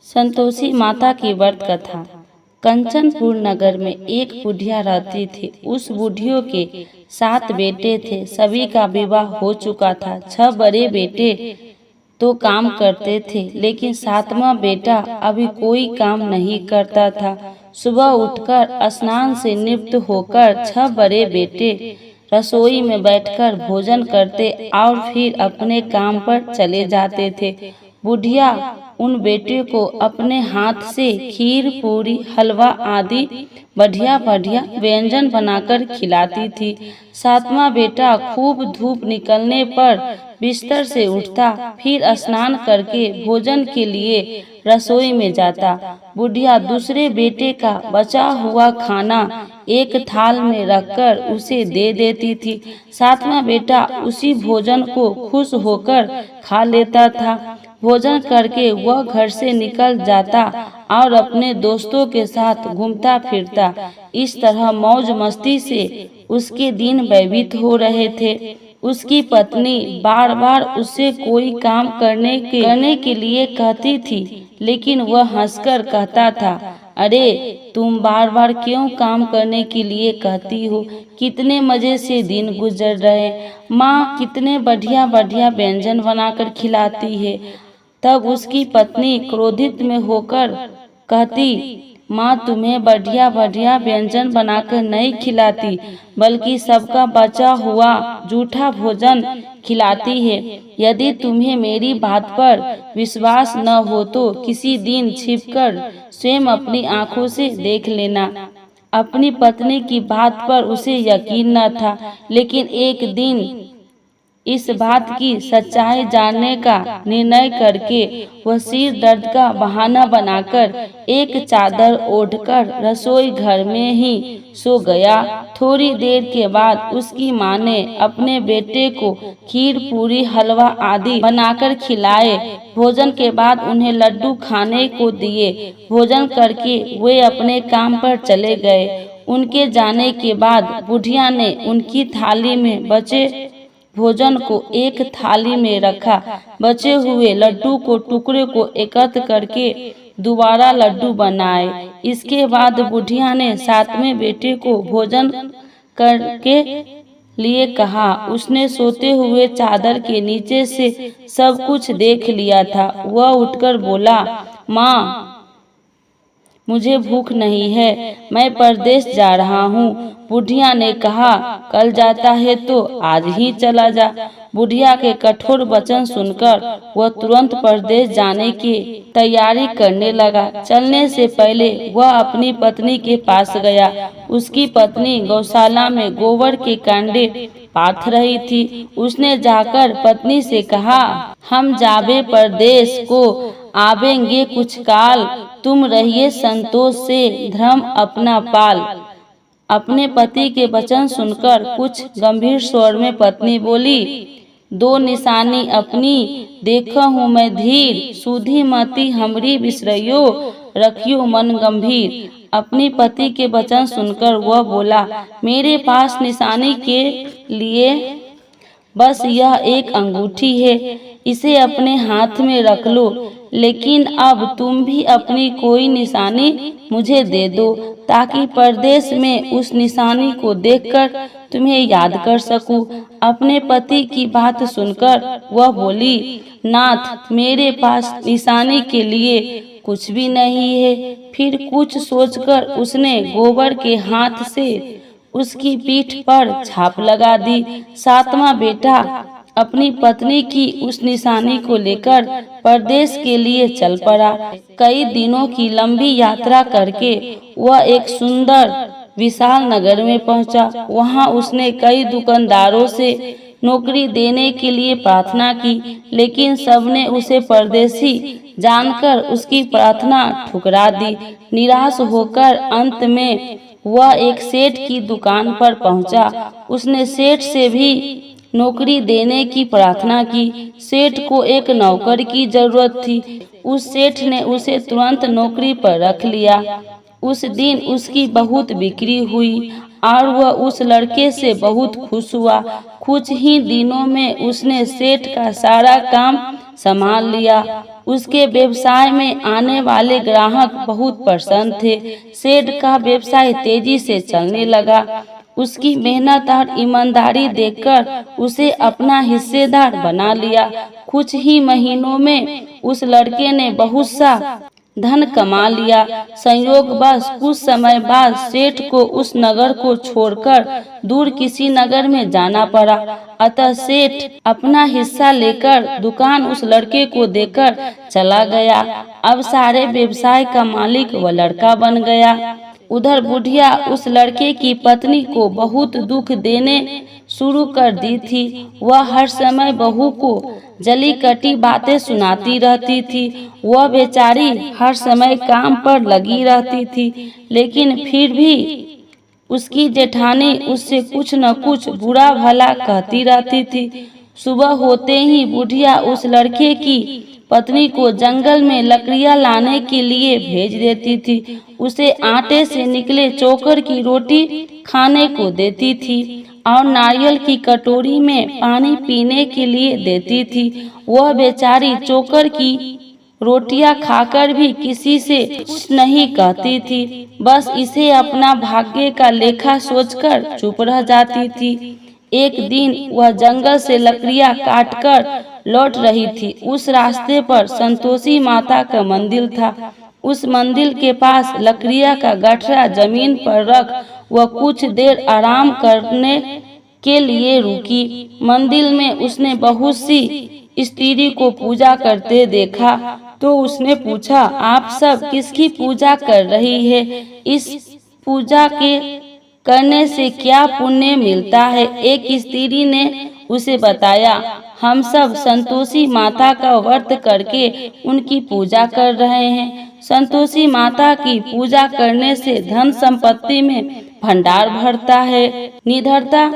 संतोषी माता की व्रत कथा। कंचनपुर नगर में एक बुढ़िया रहती थी। उस बुढ़ियों के 7 बेटे थे। सभी का विवाह हो चुका था। 6 बड़े बेटे तो काम करते थे, लेकिन 7वां बेटा अभी कोई काम नहीं करता था। सुबह उठकर स्नान से निवृत्त होकर 6 बड़े बेटे रसोई में बैठकर भोजन करते और फिर अपने काम पर चले जाते थे। बुढ़िया उन बेटे को अपने हाथ से खीर, पूरी, हलवा आदि बढ़िया बढ़िया व्यंजन बनाकर खिलाती थी। 7वां बेटा खूब धूप निकलने पर बिस्तर से उठता, फिर स्नान करके भोजन के लिए रसोई में जाता। बुढ़िया दूसरे बेटे का बचा हुआ खाना एक थाल में रखकर उसे दे देती थी। 7वां बेटा उसी भोजन को खुश होकर खा लेता था। भोजन करके वह घर से निकल जाता और अपने दोस्तों के साथ घूमता फिरता। इस तरह मौज मस्ती से उसके दिन व्यतीत हो रहे थे। उसकी पत्नी बार बार उससे कोई काम करने के लिए कहती थी, लेकिन वह हंसकर कहता था, अरे तुम बार बार क्यों काम करने के लिए कहती हो? कितने मजे से दिन गुजर रहे। माँ कितने बढ़िया बढ़िया व्यंजन बनाकर खिलाती है। तब उसकी पत्नी क्रोधित में होकर कहती, माँ तुम्हें बढ़िया बढ़िया व्यंजन बनाकर नहीं खिलाती, बल्कि सबका बचा हुआ जूठा भोजन खिलाती है। यदि तुम्हें मेरी बात पर विश्वास न हो तो किसी दिन छिपकर स्वयं अपनी आंखों से देख लेना। अपनी पत्नी की बात पर उसे यकीन न था, लेकिन एक दिन इस बात की सच्चाई जानने का निर्णय करके वह सिर दर्द का बहाना बनाकर एक चादर ओढ़कर रसोई घर में ही सो गया। थोड़ी देर के बाद उसकी माँ ने अपने बेटे को खीर, पूरी, हलवा आदि बनाकर खिलाए। भोजन के बाद उन्हें लड्डू खाने को दिए। भोजन करके वे अपने काम पर चले गए। उनके जाने के बाद बुढ़िया ने उनकी थाली में बचे भोजन को एक थाली में रखा। बचे हुए लड्डू को टुकड़े को एकत्र करके दोबारा लड्डू बनाए। इसके बाद बुढ़िया ने 7वें बेटे को भोजन करके लिए कहा। उसने सोते हुए चादर के नीचे से सब कुछ देख लिया था। वह उठकर बोला, माँ मुझे भूख नहीं है, मैं परदेश जा रहा हूँ। बुढ़िया ने कहा, कल जाता है तो आज ही चला जा। बुढ़िया के कठोर वचन सुनकर वह तुरंत परदेश जाने की तैयारी करने लगा। चलने से पहले वह अपनी पत्नी के पास गया। उसकी पत्नी गौशाला में गोबर के कांडे पाथ रही थी। उसने जाकर पत्नी से कहा, हम जावे परदेश को आवेंगे कुछ काल, तुम रहिए संतोष से धर्म अपना पाल। अपने पति के वचन सुनकर कुछ गंभीर स्वर में पत्नी बोली, 2 निशानी अपनी देखा हूँ मैं धीर, सुधी मती हमरी बिसरइयो, रखियो मन गंभीर। अपनी पति के वचन सुनकर वह बोला, मेरे पास निशानी के लिए बस यह एक अंगूठी है, इसे अपने हाथ में रख लो। लेकिन अब तुम भी अपनी कोई निशानी मुझे दे दो, ताकि परदेश में उस निशानी को देखकर तुम्हें याद कर सकूं। अपने पति की बात सुनकर वह बोली, नाथ मेरे पास निशानी के लिए कुछ भी नहीं है। फिर कुछ सोचकर उसने गोबर के हाथ से उसकी पीठ पर छाप लगा दी। 7वां बेटा अपनी पत्नी की उस निशानी को लेकर परदेश के लिए चल पड़ा। कई दिनों की लंबी यात्रा करके वह एक सुंदर विशाल नगर में पहुंचा। वहां उसने कई दुकानदारों से नौकरी देने के लिए प्रार्थना की, लेकिन सबने उसे परदेशी जानकर उसकी प्रार्थना ठुकरा दी। निराश होकर अंत में वह एक सेठ की दुकान पर पहुंचा। उसने सेठ से भी नौकरी देने की प्रार्थना की। सेठ को एक नौकर की जरूरत थी। उस सेठ ने उसे तुरंत नौकरी पर रख लिया। उस दिन उसकी बहुत बिक्री हुई और वह उस लड़के से बहुत खुश हुआ। कुछ ही दिनों में उसने सेठ का सारा काम संभाल लिया। उसके व्यवसाय में आने वाले ग्राहक बहुत प्रसन्न थे। सेठ का व्यवसाय तेजी से चलने लगा। उसकी मेहनत और ईमानदारी देखकर उसे अपना हिस्सेदार बना लिया। कुछ ही महीनों में उस लड़के ने बहुत सा धन कमा लिया। संयोगवश कुछ समय बाद सेठ को उस नगर को छोड़कर दूर किसी नगर में जाना पड़ा। अतः सेठ अपना हिस्सा लेकर दुकान उस लड़के को देकर चला गया। अब सारे व्यवसाय का मालिक वह लड़का बन गया। उधर बुढ़िया उस लड़के की पत्नी को बहुत दुख देने शुरू कर दी थी। वह हर समय बहू को जली कटी बातें सुनाती रहती थी। वह बेचारी हर समय काम पर लगी रहती थी, लेकिन फिर भी उसकी जेठानी उससे कुछ न कुछ बुरा भला कहती रहती थी। सुबह होते ही बुढ़िया उस लड़के की पत्नी को जंगल में लकड़ियां लाने के लिए भेज देती थी। उसे आटे से निकले चोकर की रोटी खाने को देती थी और नारियल की कटोरी में पानी पीने के लिए देती थी। वह बेचारी चोकर की रोटियां खाकर भी किसी से कुछ नहीं कहती थी, बस इसे अपना भाग्य का लेखा सोचकर चुप रह जाती थी। एक दिन वह जंगल से लकड़ियां काटकर लौट रही थी। उस रास्ते पर संतोषी माता का मंदिर था। उस मंदिर के पास लकड़ियां का गठरा जमीन पर रख वह कुछ देर आराम करने के लिए रुकी। मंदिर में उसने बहुत सी स्त्री को पूजा करते देखा तो उसने पूछा, आप सब किसकी पूजा कर रही है? इस पूजा के करने से क्या पुण्य मिलता है? एक स्त्री ने उसे बताया, हम सब संतोषी माता का व्रत करके उनकी पूजा कर रहे हैं। संतोषी माता की पूजा करने से धन संपत्ति में भंडार भरता है, निडरता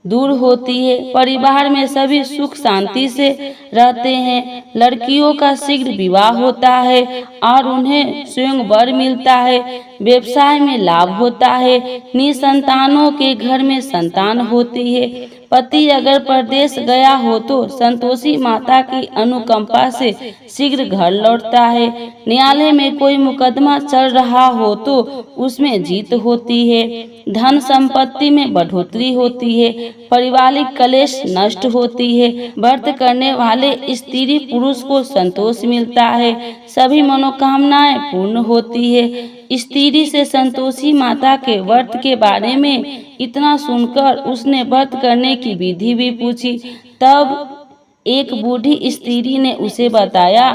दूर होती है, परिवार में सभी सुख शांति से रहते हैं, लड़कियों का शीघ्र विवाह होता है और उन्हें स्वयं वर मिलता है, व्यवसाय में लाभ होता है, निसंतानों के घर में संतान होती है, पति अगर परदेश गया हो तो संतोषी माता की अनुकंपा से शीघ्र घर लौटता है, न्यायालय में कोई मुकदमा चल रहा हो तो उसमें जीत होती है, धन संपत्ति में बढ़ोतरी होती है, पारिवारिक कलेश नष्ट होती है, व्रत करने वाले स्त्री पुरुष को संतोष मिलता है, सभी मनोकामनाएं पूर्ण होती है। स्त्री से संतोषी माता के व्रत के बारे में इतना सुनकर उसने व्रत करने की विधि भी पूछी। तब एक बूढ़ी स्त्री ने उसे बताया,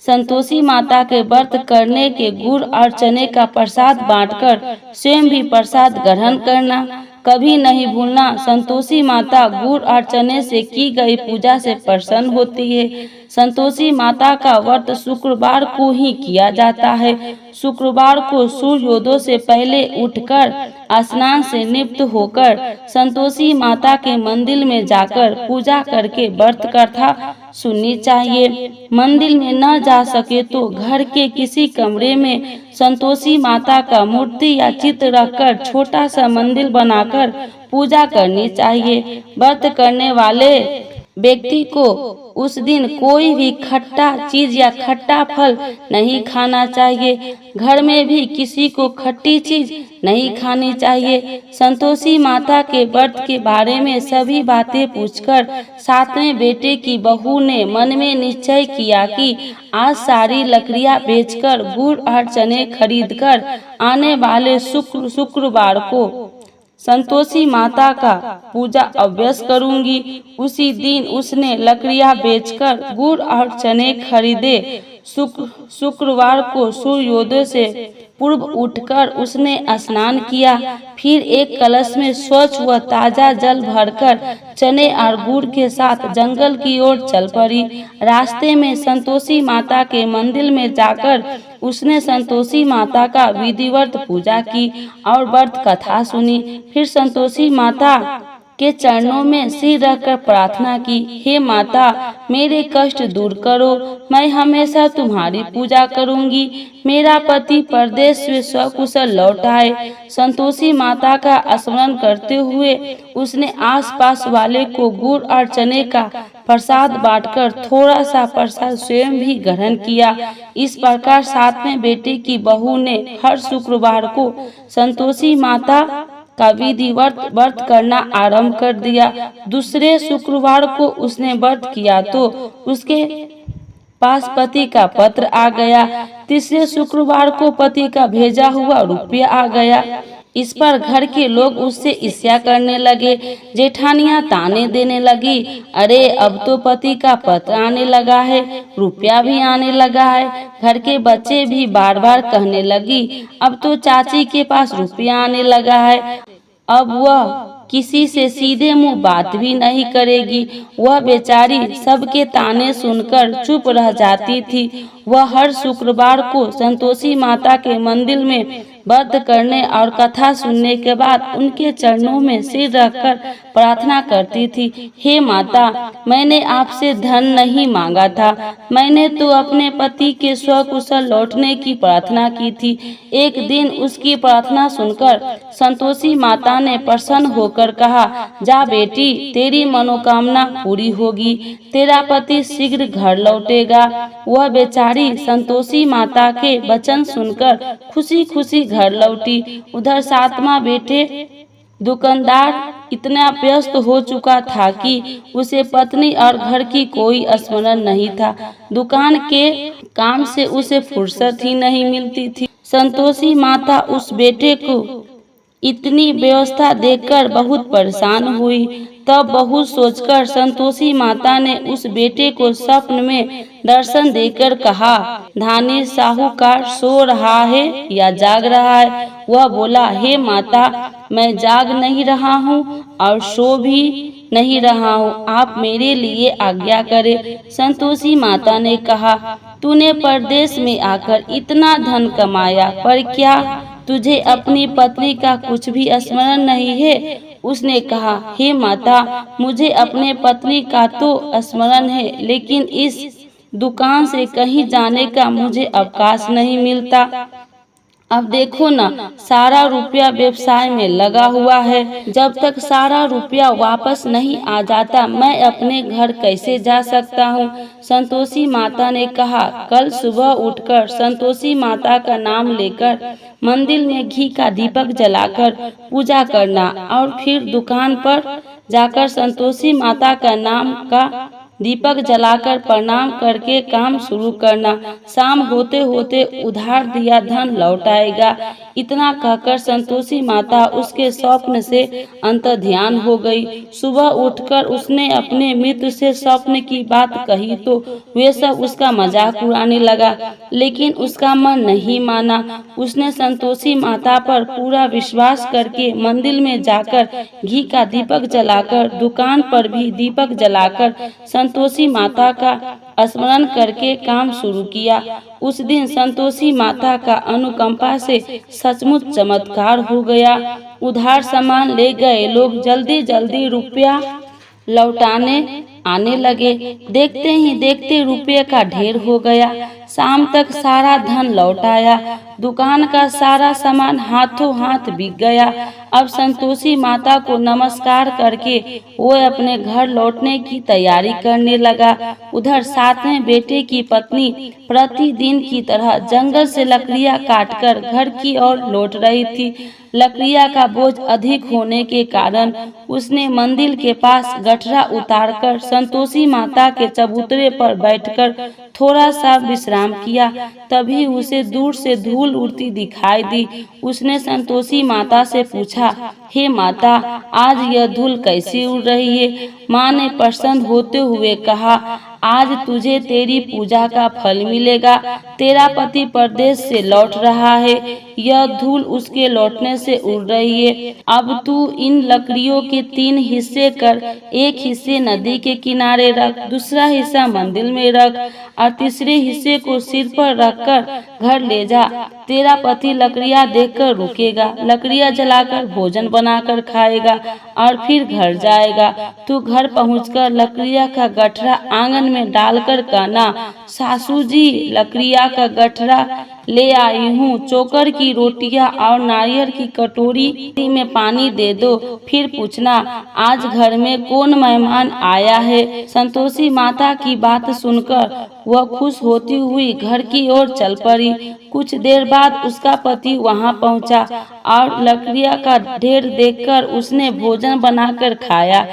संतोषी माता के व्रत करने के गुड़ और चने का प्रसाद बांटकर स्वयं भी प्रसाद ग्रहण करना, कभी नहीं भूलना। संतोषी माता गुड़ और चने से की गई पूजा से प्रसन्न होती है। संतोषी माता का व्रत शुक्रवार को ही किया जाता है। शुक्रवार को सूर्योदय से पहले उठकर स्नान से निवृत्त होकर संतोषी माता के मंदिर में जाकर पूजा करके व्रत कथा सुननी चाहिए। मंदिर में न जा सके तो घर के किसी कमरे में संतोषी माता का मूर्ति या चित्र रखकर छोटा सा मंदिर बनाकर पूजा करनी चाहिए। व्रत करने वाले व्यक्ति को उस दिन कोई भी खट्टा चीज या खट्टा फल नहीं खाना चाहिए। घर में भी किसी को खट्टी चीज नहीं खानी चाहिए। संतोषी माता के व्रत के बारे में सभी बातें पूछकर सातवें बेटे की बहू ने मन में निश्चय किया कि आज सारी लकड़ियां बेचकर गुड़ और चने खरीदकर आने वाले शुक्रवार को संतोषी माता का पूजा अवश्य करूंगी। उसी दिन उसने लकड़ियां बेचकर गुड़ और चने खरीदे। शुक्रवार को सूर्योदय से पूर्व उठकर उसने स्नान किया, फिर एक कलश में स्वच्छ व ताजा जल भरकर चने और गुड़ के साथ जंगल की ओर चल पड़ी। रास्ते में संतोषी माता के मंदिर में जाकर उसने संतोषी माता का विधिवत पूजा की और व्रत कथा सुनी। फिर संतोषी माता के चरणों में सिर रखकर प्रार्थना की, हे माता मेरे कष्ट दूर करो, मैं हमेशा तुम्हारी पूजा करूंगी। मेरा पति परदेश से सकुशल लौट आए। संतोषी माता का स्मरण करते हुए उसने आसपास वाले को गुड़ और चने का प्रसाद बांटकर थोड़ा सा प्रसाद स्वयं भी ग्रहण किया। इस प्रकार सातवें बेटे की बहू ने हर शुक्रवार को संतोषी माता का विधिवत व्रत करना आरंभ कर दिया। दूसरे शुक्रवार को उसने व्रत किया तो उसके पास पति का पत्र आ गया। तीसरे शुक्रवार को पति का भेजा हुआ रुपया आ गया। इस पर घर के लोग उससे ईर्ष्या करने लगे। जेठानियां ताने देने लगी, अरे अब तो पति का पत्र आने लगा है, रुपया भी आने लगा है। घर के बच्चे भी बार बार कहने लगी, अब तो चाची के पास रुपया आने लगा है, अब वह किसी से सीधे मुंह बात भी नहीं करेगी। वह बेचारी सबके ताने सुनकर चुप रह जाती थी। वह हर शुक्रवार को संतोषी माता के मंदिर में व्रत करने और कथा सुनने के बाद उनके चरणों में सिर रखकर प्रार्थना करती थी, हे माता मैंने आपसे धन नहीं मांगा था, मैंने तो अपने पति के स्वकुशल लौटने की प्रार्थना की थी। एक दिन उसकी प्रार्थना सुनकर संतोषी माता ने प्रसन्न होकर कहा, जा बेटी तेरी मनोकामना पूरी होगी, तेरा पति शीघ्र घर लौटेगा। वह बेचारी संतोषी माता के वचन सुनकर खुशी खुशी घर लौटी। उधर सातवां बेटे दुकानदार इतना व्यस्त हो चुका था कि उसे पत्नी और घर की कोई स्मरण नहीं था। दुकान के काम से उसे फुर्सत ही नहीं मिलती थी। संतोषी माता उस बेटे को इतनी व्यवस्था देखकर बहुत परेशान हुई। तब बहुत सोचकर संतोषी माता ने उस बेटे को स्वप्न में दर्शन देकर कहा, धानी साहूकार सो रहा है या जाग रहा है? वह बोला, हे माता मैं जाग नहीं रहा हूँ और सो भी नहीं रहा हूँ, आप मेरे लिए आज्ञा करें। संतोषी माता ने कहा, तूने परदेश में आकर इतना धन कमाया पर क्या तुझे अपनी पत्नी का कुछ भी स्मरण नहीं है? उसने कहा, हे माता मुझे अपने पत्नी का तो स्मरण है, लेकिन इस दुकान से कहीं जाने का मुझे अवकाश नहीं मिलता। अब देखो ना सारा रुपया व्यवसाय में लगा हुआ है, जब तक सारा रुपया वापस नहीं आ जाता मैं अपने घर कैसे जा सकता हूँ। संतोषी माता ने कहा, कल सुबह उठकर संतोषी माता का नाम लेकर मंदिर में घी का दीपक जलाकर पूजा करना और फिर दुकान पर जाकर संतोषी माता का नाम का दीपक जलाकर प्रणाम करके काम शुरू करना। शाम होते होते उधार दिया धन लौट आएगा। इतना कहकर संतोषी माता उसके स्वप्न से अंतर्ध्यान हो गई। सुबह उठकर उसने अपने मित्र से स्वप्न की बात कही तो वे सब उसका मजाक उड़ाने लगा, लेकिन उसका मन नहीं माना। उसने संतोषी माता पर पूरा विश्वास करके मंदिर में जाकर घी का दीपक जलाकर दुकान पर भी दीपक जलाकर संतोषी माता का स्मरण करके काम शुरू किया। उस दिन संतोषी माता का अनुकंपा से सचमुच चमत्कार हो गया। उधार सामान ले गए लोग जल्दी जल्दी रुपया लौटाने आने लगे। देखते ही देखते रुपये का ढेर हो गया। शाम तक सारा धन लौट आया। दुकान का सारा सामान हाथों हाथ बिक गया। अब संतोषी माता को नमस्कार करके वो अपने घर लौटने की तैयारी करने लगा। उधर सातवें बेटे की पत्नी प्रतिदिन की तरह जंगल से लकड़ियां काटकर घर की ओर लौट रही थी। लकड़ियां का बोझ अधिक होने के कारण उसने मंदिर के पास गठरा उतारकर संतोषी माता के चबूतरे पर बैठकर थोड़ा सा विश्राम किया। तभी उसे दूर से धूल उड़ती दिखाई दी। उसने संतोषी माता से पूछा, हे माता आज यह धूल कैसी उड़ रही है? माँ ने प्रसन्न होते हुए कहा, आज तुझे तेरी पूजा का फल मिलेगा। तेरा पति परदेश से लौट रहा है, यह धूल उसके लौटने से उड़ रही है। अब तू इन लकड़ियों के 3 हिस्से कर, एक हिस्से नदी के किनारे रख, दूसरा हिस्सा मंदिर में रख और तीसरे हिस्से को सिर पर रखकर घर ले जा। तेरा पति लकड़ियाँ देखकर रुकेगा, लकड़ियाँ जलाकर भोजन बनाकर खाएगा और फिर घर जाएगा। तू घर पहुंचकर लकड़ियाँ का गठरा आंगन में डालकर कहना, सासू जी लकड़ियाँ का गठरा ले आई हूँ, चोकर की रोटियां और नारियल की कटोरी में पानी दे दो। फिर पूछना, आज घर में कौन मेहमान आया है। संतोषी माता की बात सुनकर वह खुश होती हुई घर की ओर चल पड़ी। कुछ देर बाद उसका पति वहां पहुंचा और लकड़ियां का ढेर देखकर उसने भोजन बनाकर खाया।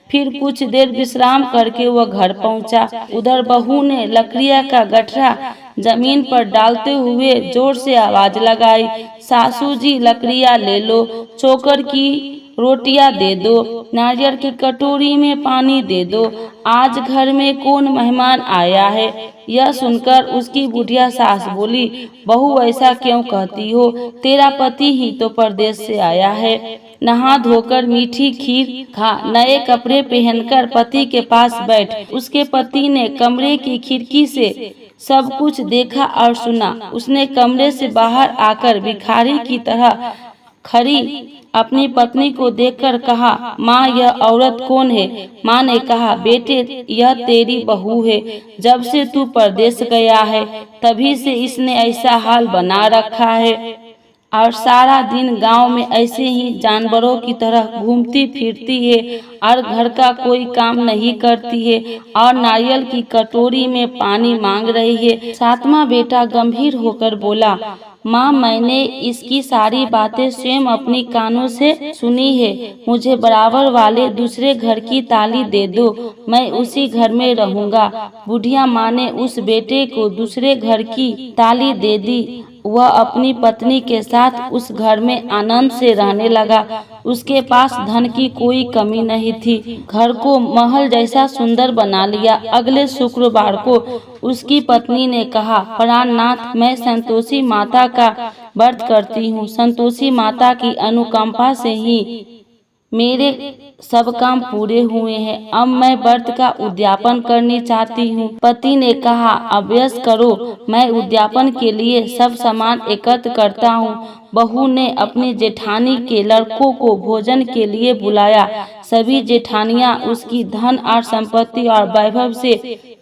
फिर कुछ देर विश्राम करके वह घर पहुंचा। उधर बहू ने लकड़ियां का गठरा जमीन पर डालते हुए जोर से आवाज लगाई, सासू जी लकड़ियां ले लो, चोकर की रोटियां दे दो, नारियल की कटोरी में पानी दे दो, आज घर में कौन मेहमान आया है। यह सुनकर उसकी बुढ़िया सास बोली, बहू ऐसा क्यों कहती हो, तेरा पति ही तो परदेश से आया है। नहा धोकर मीठी खीर खा, नए कपड़े पहनकर पति के पास बैठ। उसके पति ने कमरे की खिड़की से सब कुछ देखा और सुना। उसने कमरे से बाहर आकर भिखारी की तरह खड़ी अपनी पत्नी को देखकर कहा, माँ यह औरत कौन है। माँ ने कहा, बेटे यह तेरी बहू है, जब से तू परदेश गया है तभी से इसने ऐसा हाल बना रखा है और सारा दिन गांव में ऐसे ही जानवरों की तरह घूमती फिरती है और घर का कोई काम नहीं करती है और नारियल की कटोरी में पानी मांग रही है। 7वां बेटा गंभीर होकर बोला, माँ मैंने इसकी सारी बातें स्वयं अपनी कानों से सुनी है, मुझे बराबर वाले दूसरे घर की ताली दे दो, मैं उसी घर में रहूंगा। बुढ़िया माँ ने उस बेटे को दूसरे घर की ताली दे दी। वह अपनी पत्नी के साथ उस घर में आनंद से रहने लगा। उसके पास धन की कोई कमी नहीं थी, घर को महल जैसा सुंदर बना लिया। अगले शुक्रवार को उसकी पत्नी ने कहा, प्राणनाथ मैं संतोषी माता का व्रत करती हूँ, संतोषी माता की अनुकंपा से ही मेरे सब काम पूरे हुए हैं, अब मैं व्रत का उद्यापन करनी चाहती हूँ। पति ने कहा, अभ्यास करो, मैं उद्यापन के लिए सब सामान एकत्र करता हूँ। बहू ने अपनी जेठानी के लड़कों को भोजन के लिए बुलाया। सभी जेठानियाँ उसकी धन और संपत्ति और वैभव से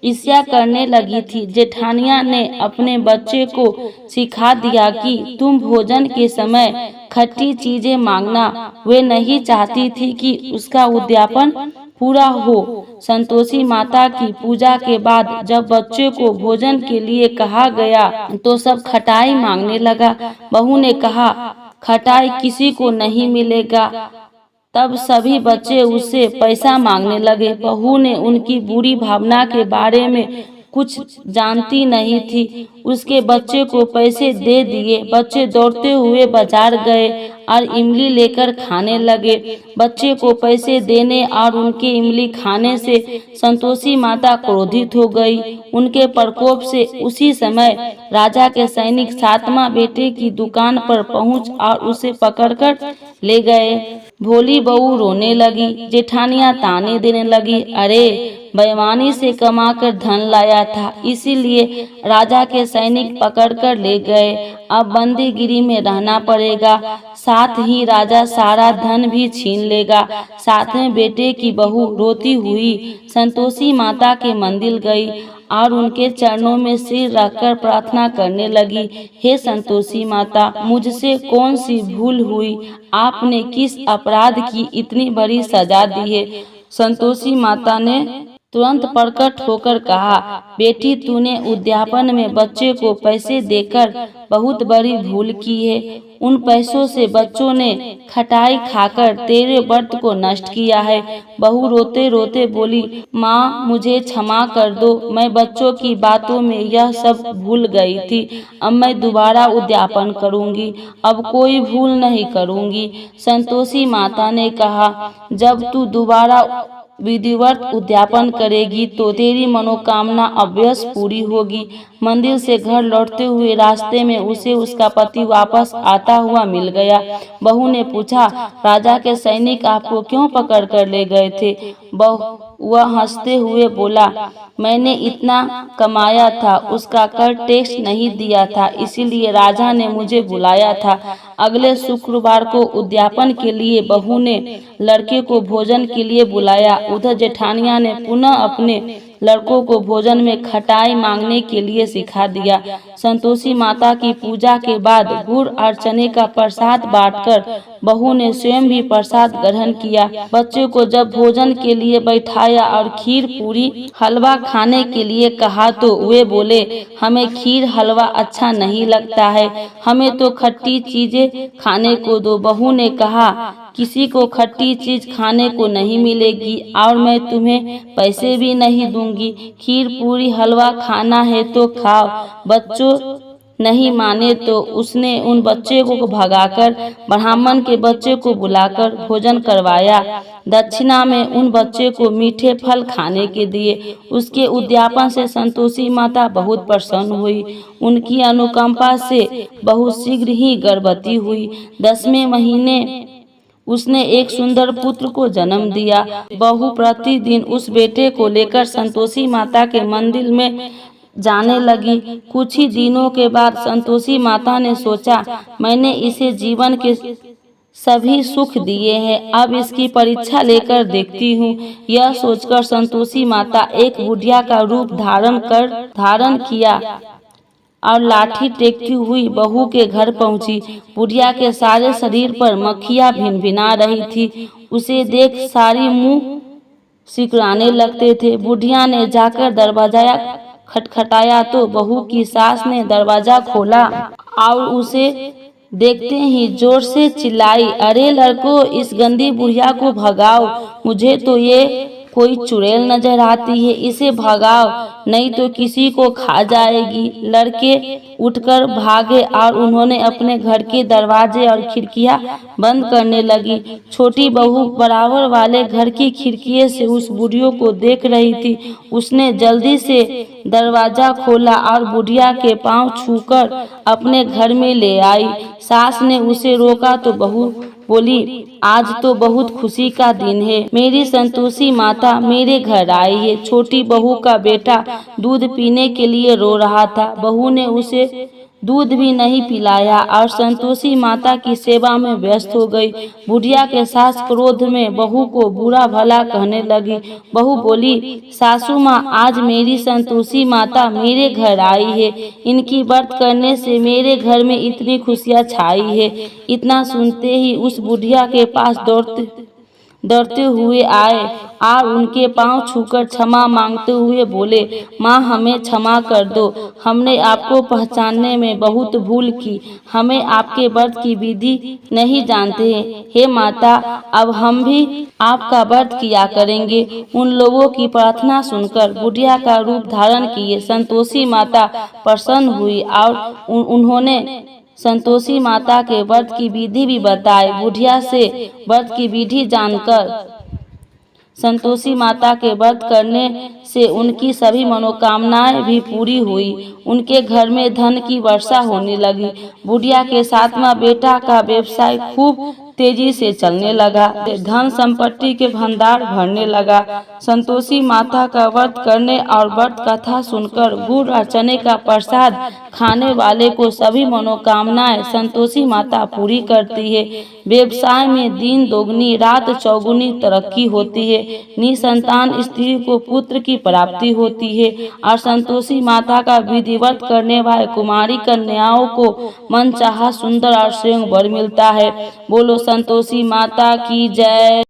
ईर्ष्या करने लगी थी। जेठानिया ने अपने बच्चे को सिखा दिया कि तुम भोजन के समय खट्टी चीजें मांगना। वे नहीं चाहती थी कि उसका उद्यापन पूरा हो। संतोषी माता की पूजा के बाद जब बच्चे को भोजन के लिए कहा गया तो सब खटाई मांगने लगा। बहू ने कहा, खटाई किसी को नहीं मिलेगा। तब सभी बच्चे उससे पैसा मांगने लगे। बहू ने उनकी बुरी भावना के बारे में कुछ जानती नहीं थी, उसके बच्चे को पैसे दे दिए। बच्चे दौड़ते हुए बाजार गए और इमली लेकर खाने लगे। बच्चे को पैसे देने और उनके इमली खाने से संतोषी माता क्रोधित हो गई। उनके प्रकोप से उसी समय राजा के सैनिक 7वां बेटे की दुकान पर पहुंच और उसे पकड़कर ले गए। भोली बहू रोने लगी, जेठानियां ताने देने लगी, अरे बेईमानी से कमाकर धन लाया था, इसीलिए राजा के सैनिक पकड़कर ले गए। अब बंदीगिरी में रहना पड़ेगा, साथ ही राजा सारा धन भी छीन लेगा। 7वें बेटे की बहू रोती हुई संतोषी माता के मंदिर गई और उनके चरणों में सिर रखकर प्रार्थना करने लगी, हे संतोषी माता, मुझसे कौन सी भूल हुई, आपने किस अपराध की इतनी बड़ी सजा दी है। संतोषी माता ने तुरंत प्रकट होकर कहा, बेटी तूने उद्यापन में बच्चे को पैसे देकर बहुत बड़ी भूल की है। उन पैसों से बच्चों ने खटाई खाकर तेरे व्रत को नष्ट किया है। बहू रोते रोते बोली, माँ मुझे क्षमा कर दो, मैं बच्चों की बातों में यह सब भूल गई थी। अब मैं दोबारा उद्यापन करूंगी, अब कोई भूल नहीं करूंगी। संतोषी माता ने कहा, जब तू दोबारा विधिवत उद्यापन करेगी तो तेरी मनोकामना अवश्य पूरी होगी। मंदिर से घर लौटते हुए रास्ते में उसे उसका पति वापस आता हुआ मिल गया। बहू ने पूछा, राजा के सैनिक आपको क्यों पकड़ कर ले गए थे? वह हंसते हुए बोला, मैंने इतना कमाया था, उसका कर टैक्स नहीं दिया था, इसीलिए राजा ने मुझे बुलाया था। अगले शुक्रवार को उद्यापन के लिए बहू ने लड़के को भोजन के लिए बुलाया। उधर जेठानिया ने पुनः अपने लड़कों को भोजन में खटाई मांगने के लिए सिखा दिया। संतोषी माता की पूजा के बाद गुड़ और चने का प्रसाद बांटकर बहू ने स्वयं भी प्रसाद ग्रहण किया। बच्चों को जब भोजन के लिए बैठाया और खीर पूरी हलवा खाने के लिए कहा तो वे बोले, हमें खीर हलवा अच्छा नहीं लगता है, हमें तो खट्टी चीजें खाने को दो। बहू ने कहा, किसी को खट्टी चीज खाने को नहीं मिलेगी और मैं तुम्हें पैसे भी नहीं दूंगी। खीर पूरी हलवा खाना है तो खाओ। बच्चों नहीं माने तो उसने उन बच्चे को भगाकर ब्राह्मण के बच्चे को बुलाकर भोजन करवाया। दक्षिणा में उन बच्चे को मीठे फल खाने के दिए। उसके उद्यापन से संतोषी माता बहुत प्रसन्न हुई। उनकी अनुकंपा से बहुत शीघ्र ही गर्भवती हुई। 10वें महीने उसने एक सुंदर पुत्र को जन्म दिया। बहू प्रतिदिन उस बेटे को लेकर संतोषी माता के मंदिर में जाने लगी। कुछ ही दिनों के बाद संतोषी माता ने सोचा, मैंने इसे जीवन के सभी सुख दिए हैं, अब इसकी परीक्षा लेकर देखती हूँ। यह सोचकर संतोषी माता एक बुढ़िया का रूप धारण किया और लाठी टेकती हुई बहू के घर पहुंची। बुढ़िया के सारे शरीर पर मक्खियां भिनभिना रही थी। उसे देख सारी मुंह सिकुड़ाने लगते थे। बुढ़िया ने जाकर दरवाजा खटखटाया तो बहू की सास ने दरवाजा खोला और उसे देखते ही जोर से चिल्लाई, अरे लड़को, इस गंदी बुढ़िया को भगाओ, मुझे तो ये कोई चुड़ैल नजर आती है, इसे भगाओ नहीं तो किसी को खा जाएगी। लड़के उठकर भागे और उन्होंने अपने घर के दरवाजे और खिड़कियां बंद करने लगी। छोटी बहू बराबर वाले घर की खिड़की से उस बुढ़िया को देख रही थी। उसने जल्दी से दरवाजा खोला और बुढ़िया के पांव छूकर अपने घर में ले आई। सास ने उसे रोका तो बहू बोली, आज तो बहुत खुशी का दिन है, मेरी संतोषी माता मेरे घर आई है। छोटी बहू का बेटा दूध पीने के लिए रो रहा था। बहू ने उसे दूध भी नहीं पिलाया और संतोषी माता की सेवा में व्यस्त हो गई। बुढ़िया के सास क्रोध में बहू को बुरा भला कहने लगी। बहू बोली, सासू माँ, आज मेरी संतोषी माता मेरे घर आई है, इनकी व्रत करने से मेरे घर में इतनी खुशियाँ छाई है। इतना सुनते ही उस बुढ़िया के पास दौड़ते हुए आए और उनके पांव छूकर क्षमा मांगते हुए बोले, माँ, हमें क्षमा कर दो, हमने आपको पहचानने में बहुत भूल की, हमें आपके व्रत की विधि नहीं जानते हैं। हे माता, अब हम भी आपका व्रत किया करेंगे। उन लोगों की प्रार्थना सुनकर बुढ़िया का रूप धारण किए संतोषी माता प्रसन्न हुई और उन्होंने संतोषी माता के व्रत की विधि भी बताई। बुढ़िया से व्रत की विधि जानकर संतोषी माता के व्रत करने से उनकी सभी मनोकामनाएं भी पूरी हुई। उनके घर में धन की वर्षा होने लगी। बुढ़िया के 7वां बेटा का व्यवसाय खूब तेजी से चलने लगा। धन संपत्ति के भंडार भरने लगा। संतोषी माता का व्रत करने और व्रत कथा सुनकर गुड़ और चने का प्रसाद खाने वाले को सभी मनोकामनाएं संतोषी माता पूरी करती है। व्यवसाय में दिन दोगुनी रात चौगुनी तरक्की होती है। निसंतान स्त्री को पुत्र की प्राप्ति होती है और संतोषी माता का विधिवत करने वाले कुमारी कन्याओं को मनचाहा सुंदर और स्वयं वर मिलता है। बोलो संतोषी माता की जय।